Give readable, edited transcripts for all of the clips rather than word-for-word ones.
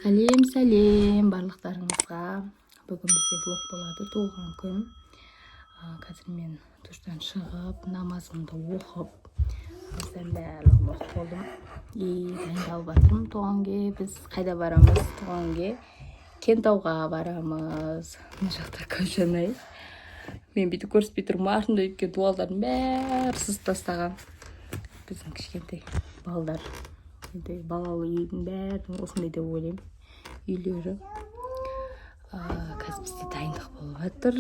Сәлем барлықтарыңызға. Бүгін бізде блог болады, туылған күн. Қазір мен душтан шығып, намазымды оқып, қазір барлығын оқып болдым. Дайындалып жатырмын туғанға. Біз қайда барамыз туғанға? Кентауға барамыз. Мына жақта көшенай. Мен бүйтіп көрсетпей тұрмын, артымда өткен дуалдардың бәрі сызып тастаған. Біздің кішкентай балдар. Балалы үйдің бәрін осындай деп ойлаймын. Үйлері. Қазір бізде дайындық болып жатыр.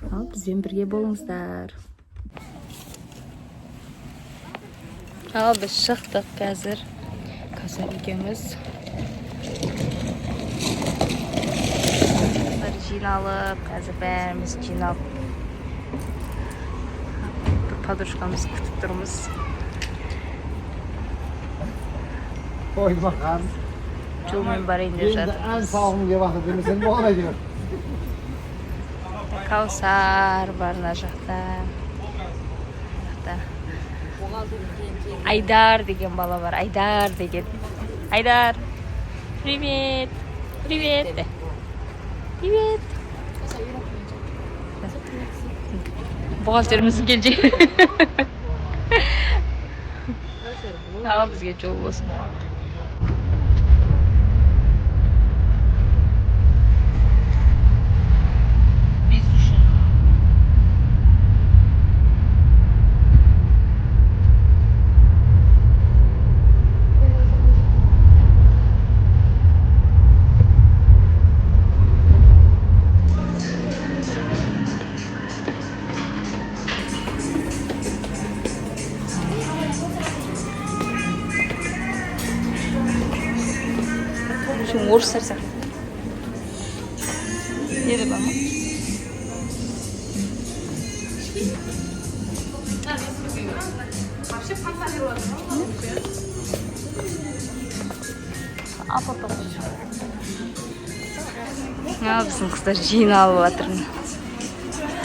Ал бізбен бірге болыңыздар. Ал біз шықтық қазір. Қазір екеуміз. Жиналып, қазір бәріміз жиналып. Бір подружкамыз күтіп тұрмыз. Koymakan. Жолмен барайын деп жатыр. En sağım diye bakın demesen bu ana diyor. Каусар бар мына жақта. Айдар деген бала бар. Айдар деген. Айдар. Привет. Привет. Привет. Бухгалтеріміз келді. Ал бізге жол болсын. Şimdi orası sarsak. Yere bak. Ya bizim kızlar jinalıp atыр.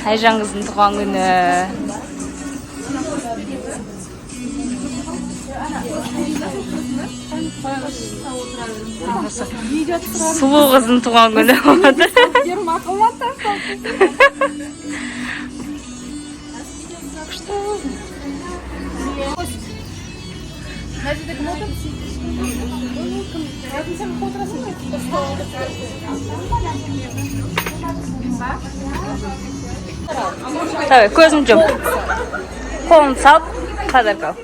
Айжан kızın туған күні. Сұлу қыздың туған күні болады. Tabii көзін жұм. Қолын салып, қазір қал.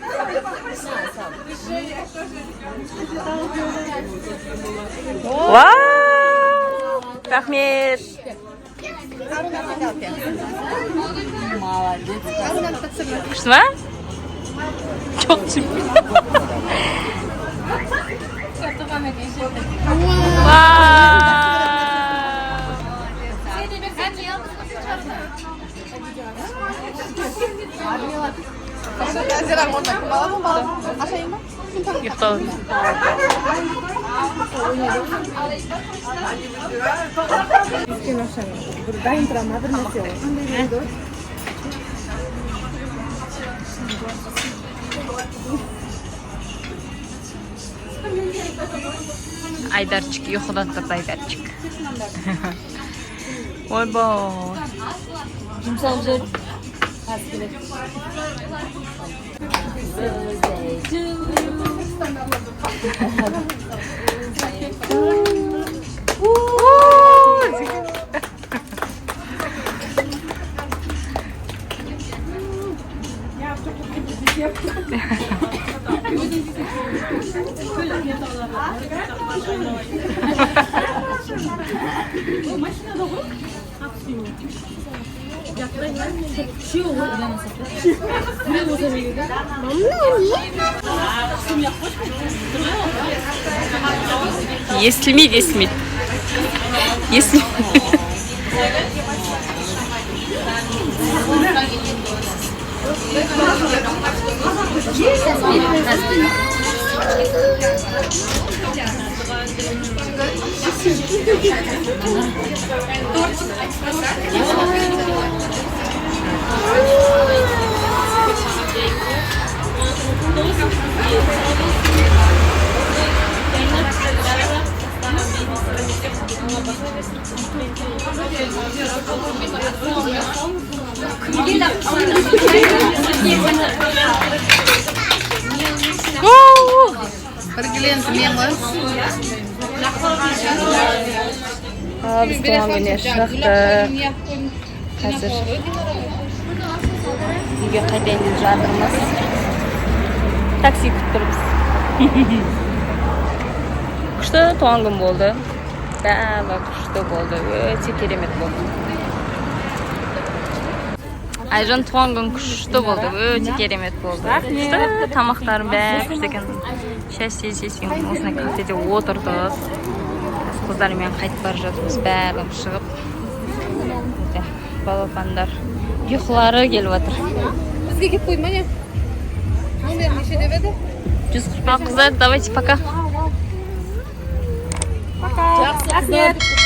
Вау! Рахмет. Күшті ма? Çok süper. Yıktı. Aydarчık yuxudan тұрды Aydarчık. Ойбой. Жұмсалып жүр. Если мид, если мид. Если... Biz tuğan günü şıqtık. Hazır. Uyga qaytayın deb жатырмыз. Taksi kutturibmiz. Kuchli tuğan gün bo'ldi. Bari kuchli bo'ldi. O'ta kerak bo'ldi. Ayjon tuğan gün kuchli bo'ldi. O'ta kerak bo'ldi. Kuchli tamoqlar bari kuchli ekan. Shashing o'zini kafeda o'tirdik. Qizlar bilan qaytib bora жатырмыз. Bari chiqib. Balapandar yuqlari kelyapti. Bizga kelib qo'ymang. Nomer necha deb edi? 140. Qizlar, давайте пока. Пока. Rahmat.